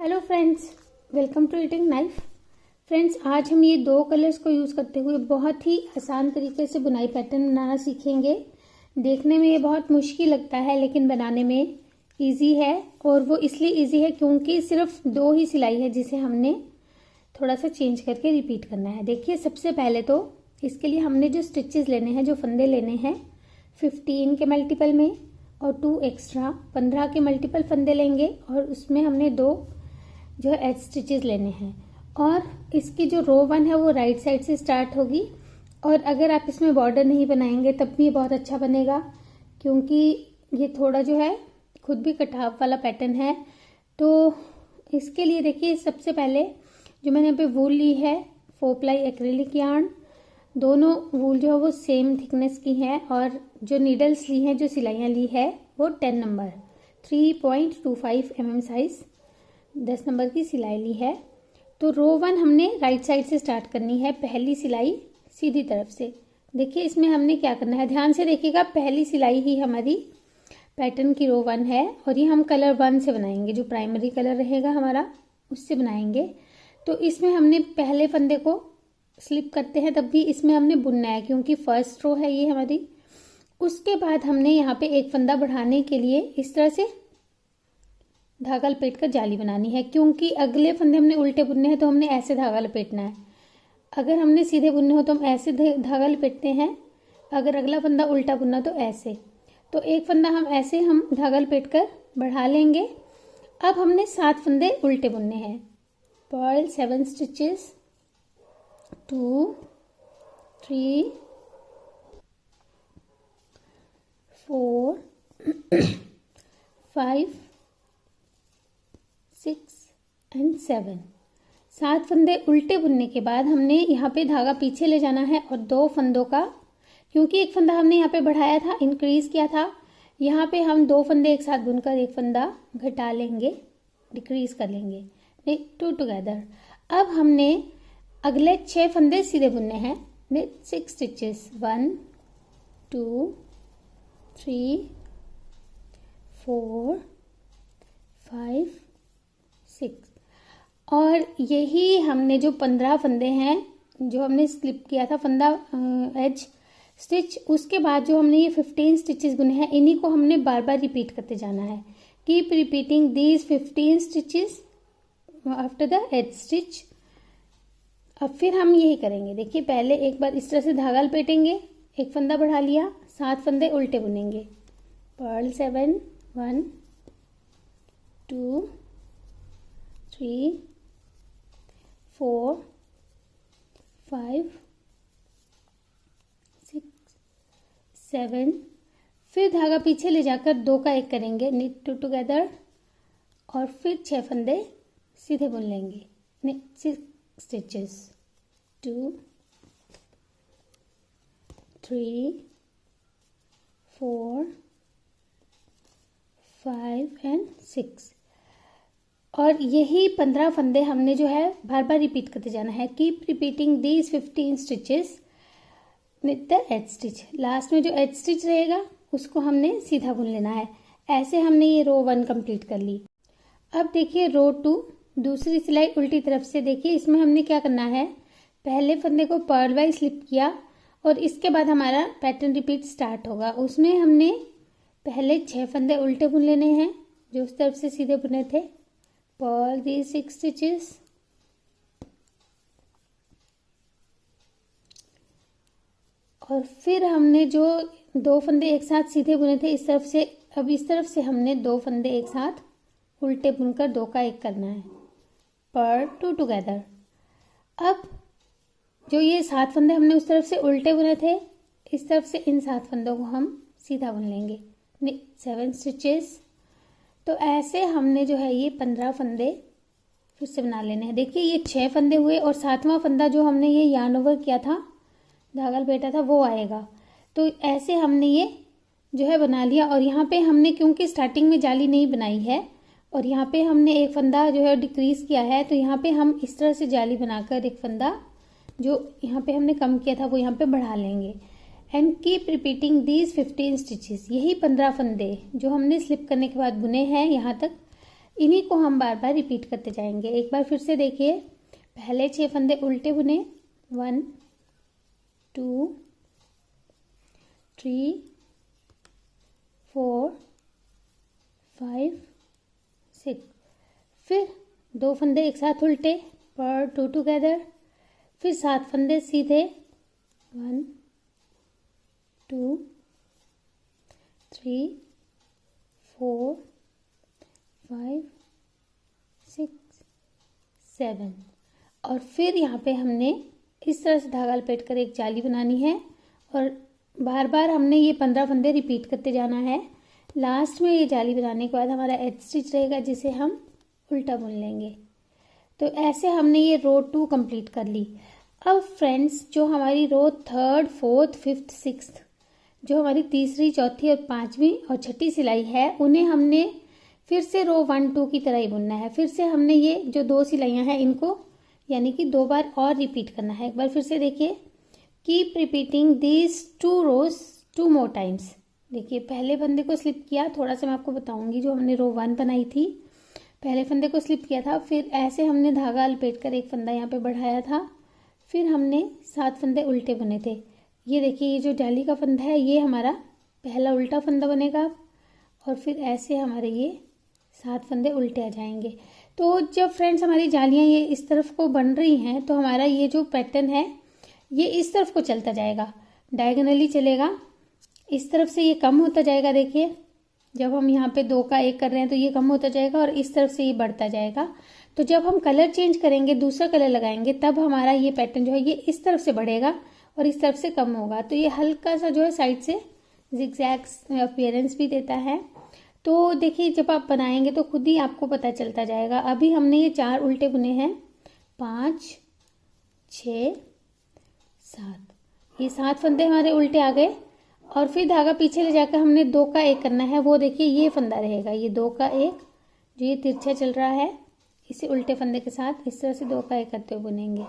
Hello friends, welcome to eating knife. Friends, आज हम ये दो कलर्स को यूज़ करते हुए बहुत ही आसान तरीके से बुनाई पैटर्न बनाना सीखेंगे। देखने में ये बहुत मुश्किल लगता है लेकिन बनाने में इजी है, और वो इसलिए इजी है क्योंकि सिर्फ दो ही सिलाई है जिसे हमने थोड़ा सा चेंज करके रिपीट करना है। देखिए, सबसे पहले तो इसके लिए हमने जो स्टिचेस लेने हैं, जो फंदे लेने हैं, 15 के मल्टीपल में और 2 एक्स्ट्रा 15 के मल्टीपल फंदे लेंगे, और उसमें हमने दो जो है एज स्टिचेस लेने हैं। और इसकी जो रो 1 है वो राइट साइड से स्टार्ट होगी, और अगर आप इसमें बॉर्डर नहीं बनाएंगे तब भी ये बहुत अच्छा बनेगा क्योंकि ये थोड़ा जो है खुद भी कटाव वाला पैटर्न है। तो इसके लिए देखिए, सबसे पहले जो मैंने यहाँ पे वूल ली है 4 प्लाई एक्रेलिक यार्न, दोनों वूल जो है वो सेम थिकनेस की है, और जो नीडल्स ली हैं, जो सिलाइयाँ ली है वो 10 नंबर 3.25 mm साइज 10 नंबर की सिलाई ली है। तो रो 1 हमने राइट साइड से स्टार्ट करनी है, पहली सिलाई सीधी तरफ से। देखिए, इसमें हमने क्या करना है, ध्यान से देखिएगा। पहली सिलाई ही हमारी पैटर्न की रो 1 है, और ये हम कलर 1 से बनाएंगे, जो प्राइमरी कलर रहेगा हमारा उससे बनाएंगे। तो इसमें हमने पहले फंदे को स्लिप करते हैं, तब भी इसमें हमने बुनना है क्योंकि फर्स्ट रो है ये हमारी। उसके बाद हमने यहाँ पे एक फंदा बढ़ाने के लिए इस तरह से धागा लपेट कर जाली बनानी है, क्योंकि अगले फंदे हमने उल्टे बुनने हैं तो हमने ऐसे धागा लपेटना है। अगर हमने सीधे बुनने हो तो हम ऐसे धागा लपेटते हैं, अगर अगला फंदा उल्टा बुनना तो ऐसे। तो एक फंदा हम धागा लपेट कर बढ़ा लेंगे। अब हमने 7 फंदे उल्टे बुनने हैं। Perl 7 stitches, 2 3 4 5 6 and 7। 7 फंदे उल्टे बुनने के बाद हमने यहाँ पे धागा पीछे ले जाना है, और 2 फंदों का, क्योंकि एक फंदा हमने यहाँ पे बढ़ाया था, इंक्रीज किया था, यहाँ पे हम 2 फंदे एक साथ बुनकर एक फंदा घटा लेंगे, डिक्रीज कर लेंगे, 2 टुगेदर। अब हमने अगले 6 फंदे सीधे बुनने हैं, 6 स्टिचेस, 1 2 3 4 5 6। और यही हमने जो 15 फंदे हैं, जो हमने स्लिप किया था फंदा एज स्टिच, उसके बाद जो हमने ये 15 स्टिचेस बुने हैं, इन्हीं को हमने बार बार रिपीट करते जाना है। Keep repeating these 15 stitches after the age stitch. अब फिर हम यही करेंगे। देखिए, पहले एक बार इस तरह से धागा लपेटेंगे, एक फंदा बढ़ा लिया, 7 फंदे उल्टे बुनेंगे। पर्ल 7, 1 2 3 4 5 6 7। फिर धागा पीछे ले जाकर 2 का 1 करेंगे, knit 2 टुगेदर, और फिर 6 फंदे सीधे बुन लेंगे, 6 स्टिचेस, 2 3 4 5 एंड 6। और यही 15 फंदे हमने जो है बार बार रिपीट करते जाना है। Keep repeating these 15 stitches with the age stitch. Last में जो एज स्टिच रहेगा उसको हमने सीधा बुन लेना है। ऐसे हमने ये रो 1 कंप्लीट कर ली। अब देखिए रो 2, दूसरी सिलाई उल्टी तरफ से। देखिए, इसमें हमने क्या करना है, पहले फंदे को पर्ल वाइज स्लिप किया, और इसके बाद हमारा पैटर्न रिपीट स्टार्ट होगा। उसमें हमने पहले 6 फंदे उल्टे बुन लेने हैं, जो उस तरफ से सीधे बुने थे। पर्ल दी 6 स्टिचेस, और फिर हमने जो 2 फंदे एक साथ सीधे बुने थे इस तरफ से, अब इस तरफ से हमने 2 फंदे एक साथ उल्टे बुनकर 2 का 1 करना है। Purl 2 together. अब जो ये 7 फंदे हमने उस तरफ से उल्टे बुने थे, इस तरफ से इन 7 फंदों को हम सीधा बुन लेंगे, 7 स्टिचेस। तो ऐसे हमने जो है ये 15 फंदे फिर से बना लेने हैं। देखिए, ये 6 फंदे हुए, और 7वां फंदा जो हमने ये यार्न ओवर किया था, धागा लपेटा था, वो आएगा। तो ऐसे हमने ये जो है बना लिया। और यहाँ पे हमने, क्योंकि स्टार्टिंग में जाली नहीं बनाई है, और यहाँ पे हमने एक फंदा जो है डिक्रीज किया है, तो यहाँ पे हम इस तरह से जाली बनाकर एक फंदा जो यहाँ पे हमने कम किया था वो यहाँ पे बढ़ा लेंगे। And keep repeating these 15 stitches. यही 15 फंदे जो हमने स्लिप करने के बाद बुने हैं यहाँ तक, इन्हीं को हम बार बार रिपीट करते जाएंगे। एक बार फिर से देखिए, पहले 6 फंदे उल्टे बुने, 1 2 3 4 5 6, फिर 2 फंदे एक साथ उल्टे, पर 2 टुगेदर, फिर 7 फंदे सीधे, 1 2 3 4 5 6 7, और फिर यहाँ पे हमने इस तरह से धागा लपेट कर एक जाली बनानी है और बार बार हमने ये 15 फंदे रिपीट करते जाना है। लास्ट में ये जाली बनाने के बाद हमारा एज स्टिच रहेगा जिसे हम उल्टा बुन लेंगे। तो ऐसे हमने ये रो 2 कंप्लीट कर ली। अब फ्रेंड्स, जो हमारी रो 3rd 4th 5th 6th, जो हमारी तीसरी, चौथी और 5वीं और 6ठी सिलाई है, उन्हें हमने फिर से रो 1 2 की तरह ही बुनना है। फिर से हमने ये जो 2 सिलाइयाँ हैं इनको यानी कि 2 बार और रिपीट करना है। एक बार फिर से देखिए, keep repeating these 2 rows 2 more times. देखिए, पहले फंदे को स्लिप किया, थोड़ा सा मैं आपको बताऊंगी, जो हमने रो 1 बनाई थी, पहले फंदे को स्लिप किया था, फिर ऐसे हमने धागा लपेट कर एक फंदा यहाँ पे बढ़ाया था, फिर हमने 7 फंदे उल्टे बुने थे। ये देखिए, ये जो जाली का फंदा है ये हमारा पहला उल्टा फंदा बनेगा और फिर ऐसे हमारे ये 7 फंदे उल्टे आ जाएंगे। तो जब फ्रेंड्स हमारी जालियाँ ये इस तरफ को बन रही हैं तो हमारा ये जो पैटर्न है ये इस तरफ को चलता जाएगा, डायगोनली चलेगा, इस तरफ से ये कम होता जाएगा। देखिए, जब हम यहाँ पे 2 का 1 कर रहे हैं तो ये कम होता जाएगा और इस तरफ से ये बढ़ता जाएगा। तो जब हम कलर चेंज करेंगे, दूसरा कलर लगाएंगे, तब हमारा ये पैटर्न जो है ये इस तरफ से बढ़ेगा और इस तरफ से कम होगा। तो ये हल्का सा जो है साइड से जिगजैग अपीयरेंस भी देता है। तो देखिए, जब आप बनाएंगे तो खुद ही आपको पता चलता जाएगा। अभी हमने ये 4 उल्टे बुने हैं, 5 6 7, ये 7 फंदे हमारे उल्टे आ गए और फिर धागा पीछे ले जाकर हमने 2 का 1 करना है। वो देखिए, ये फंदा रहेगा, ये 2 का 1 जो ये तिरछा चल रहा है, इसे उल्टे फंदे के साथ इस तरह से 2 का 1 करते हुए बुनेंगे।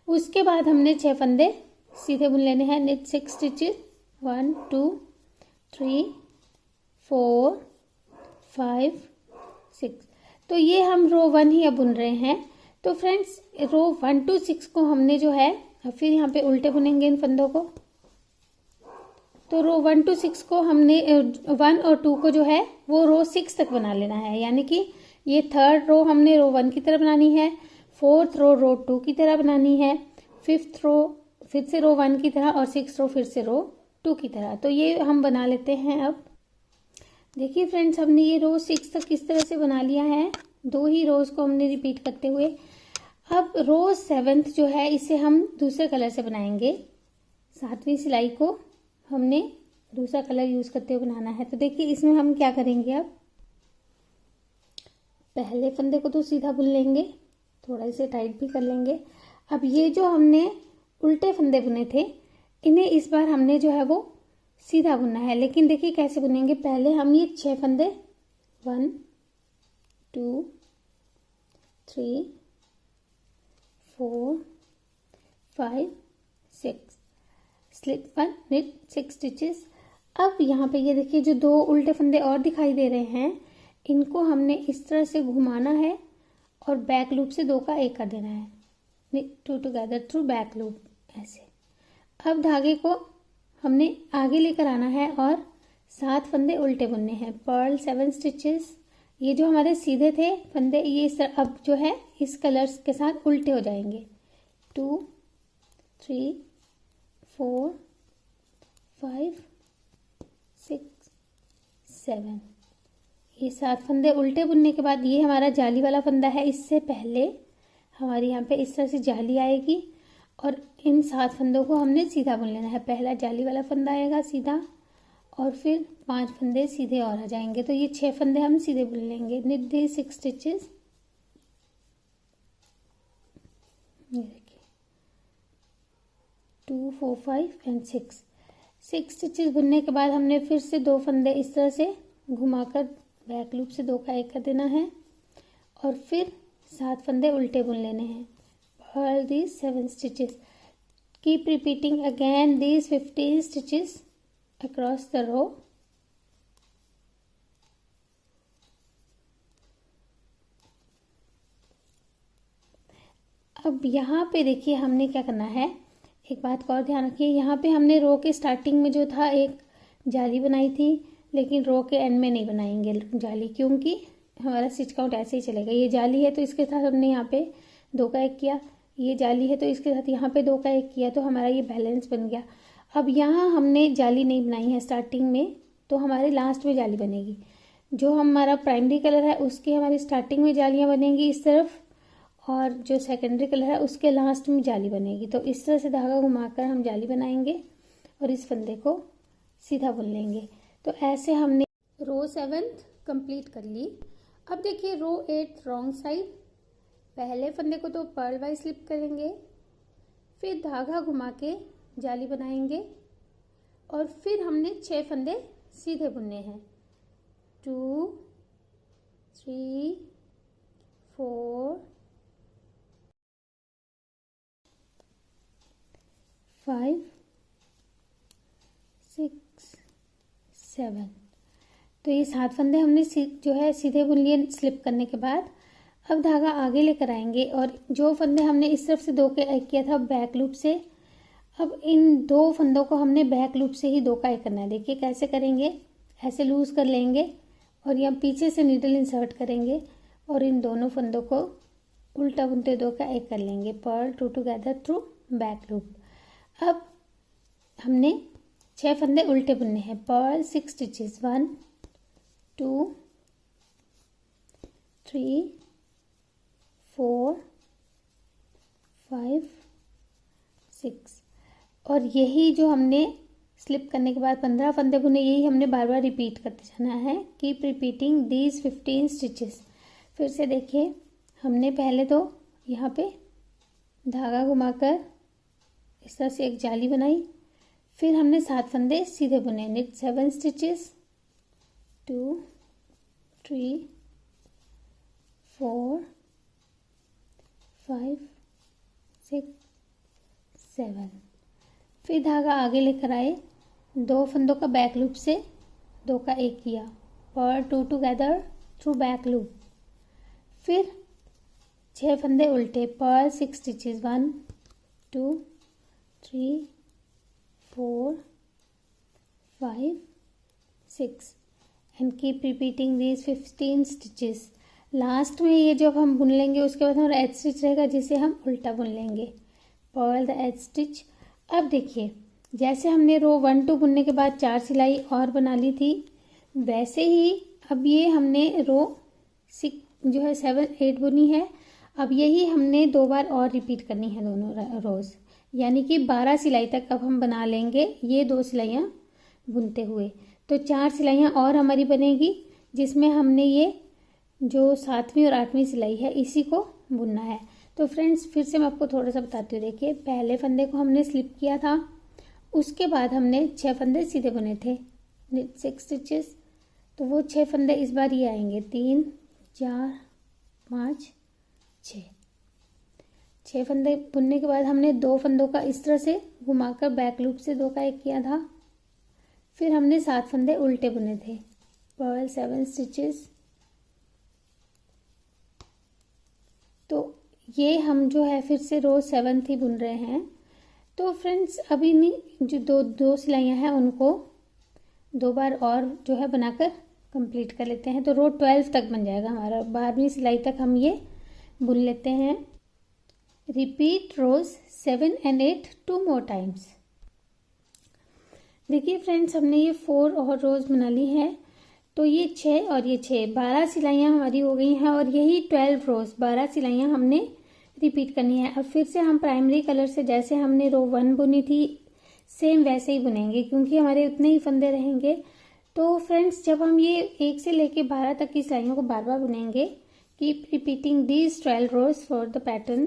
उसके बाद हमने 6 फंदे सीधे बुन लेने हैं, निट 6 स्टिचेस, 1 2 3 4 5 6। तो ये हम रो 1 ही अब बुन रहे हैं। तो फ्रेंड्स, रो 1 to 6 को हमने जो है फिर यहाँ पे उल्टे बुनेंगे इन फंदों को। तो रो 1 to 6 को हमने 1 और 2 को जो है वो रो 6 तक बना लेना है, यानी कि ये 3rd रो हमने रो 1 की तरह बनानी है, 4th रो 2 की तरह बनानी है, 5th रो फिर से रो 1 की तरह और 6th रो फिर से रो 2 की तरह। तो ये हम बना लेते हैं। अब देखिए फ्रेंड्स, हमने ये रो 6 तक किस तरह से बना लिया है, 2 ही रोज को हमने रिपीट करते हुए। अब रो 7th जो है इसे हम दूसरे कलर से बनाएंगे। 7वीं सिलाई को हमने दूसरा कलर यूज करते हुए बनाना है। तो देखिए, इसमें हम क्या करेंगे, अब पहले फंदे को तो सीधा बुन लेंगे, थोड़ा इसे टाइट भी कर लेंगे। अब ये जो हमने उल्टे फंदे बुने थे, इन्हें इस बार हमने जो है वो सीधा बुनना है। लेकिन देखिए कैसे बुनेंगे, पहले हम ये 6 फंदे 1 2 3 4 5 6 स्लिप 1 निट 6 स्टिचेस। अब यहाँ पे ये देखिए, जो 2 उल्टे फंदे और दिखाई दे रहे हैं, इनको हमने इस तरह से घुमाना है और बैक लूप से 2 का 1 कर देना है, knit 2 together through back loop, ऐसे। अब धागे को हमने आगे लेकर आना है और 7 फंदे उल्टे बुनने हैं, पर्ल 7 स्टिचेस। ये जो हमारे सीधे थे फंदे, ये अब जो है इस कलर्स के साथ उल्टे हो जाएंगे, 2 3 4 5 6 7। ये 7 फंदे उल्टे बुनने के बाद ये हमारा जाली वाला फंदा है। इससे पहले हमारे यहाँ पे इस तरह से जाली आएगी और इन 7 फंदों को हमने सीधा बुन लेना है। पहला जाली वाला फंदा आएगा सीधा और फिर 5 फंदे सीधे और आ जाएंगे। तो ये 6 फंदे हम सीधे बुन लेंगे, निट दी 6 स्टिचेस। ये देखिए 2 4 5 एंड 6 स्टिचेस बुनने के बाद हमने फिर से 2 फंदे इस तरह से घुमाकर बैक लूप से 2 का 1 कर देना है और फिर 7 फंदे उल्टे बुन लेने हैं, Perl these 7 stitches. Keep repeating again these 15 stitches across the row. अब यहाँ पे देखिए हमने क्या करना है, एक बात का और ध्यान रखिए, यहाँ पे हमने रो के स्टार्टिंग में जो था एक जाली बनाई थी, लेकिन रो के एंड में नहीं बनाएंगे जाली, क्योंकि हमारा स्टिच काउंट ऐसे ही चलेगा। ये जाली है तो इसके साथ हमने यहाँ पे 2 का 1 किया, ये जाली है तो इसके साथ यहाँ पे 2 का 1 किया, तो हमारा ये बैलेंस बन गया। अब यहाँ हमने जाली नहीं बनाई है स्टार्टिंग में, तो हमारे लास्ट में जाली बनेगी। जो हमारा प्राइमरी कलर है उसके हमारी स्टार्टिंग में जालियाँ बनेंगी इस तरफ, और जो सेकेंडरी कलर है उसके लास्ट में जाली बनेगी। तो इस तरह से धागा घुमाकर हम जाली बनाएंगे और इस फंदे को सीधा बुन लेंगे। तो ऐसे हमने रो 7 कंप्लीट कर ली। अब देखिए रो 8 रॉन्ग साइड, पहले फंदे को तो पर्ल वाइज स्लिप करेंगे, फिर धागा घुमा के जाली बनाएंगे और फिर हमने 6 फंदे सीधे बुनने हैं। 2 3 4 5 6 7। तो ये 7 फंदे हमने जो है सीधे बुन लिए स्लिप करने के बाद। अब धागा आगे लेकर आएंगे और जो फंदे हमने इस तरफ से 2 के 1 किया था बैक लूप से, अब इन 2 फंदों को हमने बैक लूप से ही 2 का 1 करना है। देखिए कैसे करेंगे, ऐसे लूज कर लेंगे और यहाँ पीछे से नीडल इंसर्ट करेंगे और इन दोनों फंदों को उल्टा बुनते 2 का 1 कर लेंगे। Purl 2 together through back loop. अब हमने 6 फंदे उल्टे बुनने हैं। पर्ल 6 स्टिचेस 1 2 3 4 5 6, और यही जो हमने स्लिप करने के बाद 15 फंदे बुने, यही हमने बार बार रिपीट करते जाना है। Keep repeating these 15 stitches. फिर से देखिए, हमने पहले तो यहाँ पे धागा घुमाकर इस तरह से एक जाली बनाई, फिर हमने 7 फंदे सीधे बुने, निट 7 स्टिचेस 2 3 4 5 6 7। फिर धागा आगे लेकर आए, 2 फंदों का बैक लूप से 2 का 1 किया, purl 2 together through back loop, फिर 6 फंदे उल्टे, purl 6 stitches 1 2 3 4 5 6 and keep repeating these 15 stitches. Last में ये जब हम बुन लेंगे उसके बाद हमारा एज स्टिच रहेगा जिसे हम उल्टा बुन लेंगे, पर्ल द एज स्टिच। अब देखिए, जैसे हमने रो 1 2 बुनने के बाद 4 सिलाई और बना ली थी, वैसे ही अब ये हमने रो 6 जो है 7 8 बुनी है। अब यही हमने 2 बार और रिपीट करनी है दोनों रोज, यानी कि 12 सिलाई तक अब हम बना लेंगे ये 2 सिलाइयाँ बुनते हुए। तो 4 सिलाइयाँ और हमारी बनेगी, जिसमें हमने ये जो 7वीं और 8वीं सिलाई है इसी को बुनना है। तो फ्रेंड्स फिर से मैं आपको थोड़ा सा बताती हूँ। देखिए, पहले फंदे को हमने स्लिप किया था, उसके बाद हमने 6 फंदे सीधे बुने थे, 6 स्टिचेस। तो वो 6 फंदे इस बार ये आएंगे, 3 4 5 6 फंदे बुनने के बाद हमने 2 फंदों का इस तरह से घुमाकर बैक लूप से 2 का 1 किया था, फिर हमने 7 फंदे उल्टे बुने थे, पर्ल 7 स्टिचेस। तो ये हम जो है फिर से रो 7 ही बुन रहे हैं। तो फ्रेंड्स अभी नहीं, जो दो सिलाइयाँ हैं उनको 2 बार और जो है बनाकर कंप्लीट कर लेते हैं। तो रो 12 तक बन जाएगा हमारा, 12वीं सिलाई तक हम ये बुन लेते हैं। Repeat rows 7 and 8 2 more times. देखिए फ्रेंड्स, हमने ये 4 और रोज बना ली है, तो ये 6 और ये 6 12 सिलाइयाँ हमारी हो गई हैं, और यही 12 रोज 12 सिलाइयाँ हमने रिपीट करनी है। अब फिर से हम प्राइमरी कलर से जैसे हमने रो 1 बुनी थी सेम वैसे ही बुनेंगे, क्योंकि हमारे उतने ही फंदे रहेंगे। तो फ्रेंड्स जब हम ये 1 से लेके 12 तक की सिलाइयों को बार बार बुनेंगे, keep repeating these 12 rows for the pattern.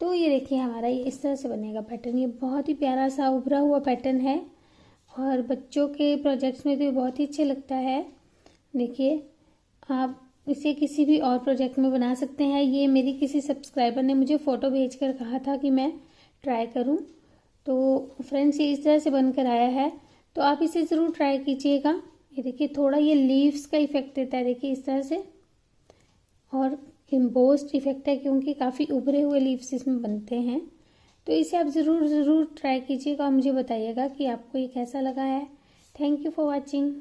तो ये देखिए हमारा ये इस तरह से बनेगा पैटर्न। ये बहुत ही प्यारा सा उभरा हुआ पैटर्न है और बच्चों के प्रोजेक्ट्स में तो ये बहुत ही अच्छे लगता है। देखिए, आप इसे किसी भी और प्रोजेक्ट में बना सकते हैं। ये मेरी किसी सब्सक्राइबर ने मुझे फ़ोटो भेजकर कहा था कि मैं ट्राई करूं, तो फ्रेंड्स ये इस तरह से बनकर आया है, तो आप इसे ज़रूर ट्राई कीजिएगा। ये देखिए थोड़ा ये लीव्स का इफेक्ट देता है, देखिए इस तरह से, और एम्बोस्ड इफेक्ट है क्योंकि काफ़ी उभरे हुए लीव्स इसमें बनते हैं। तो इसे आप ज़रूर ट्राई कीजिएगा और मुझे बताइएगा कि आपको ये कैसा लगा है। Thank you for watching.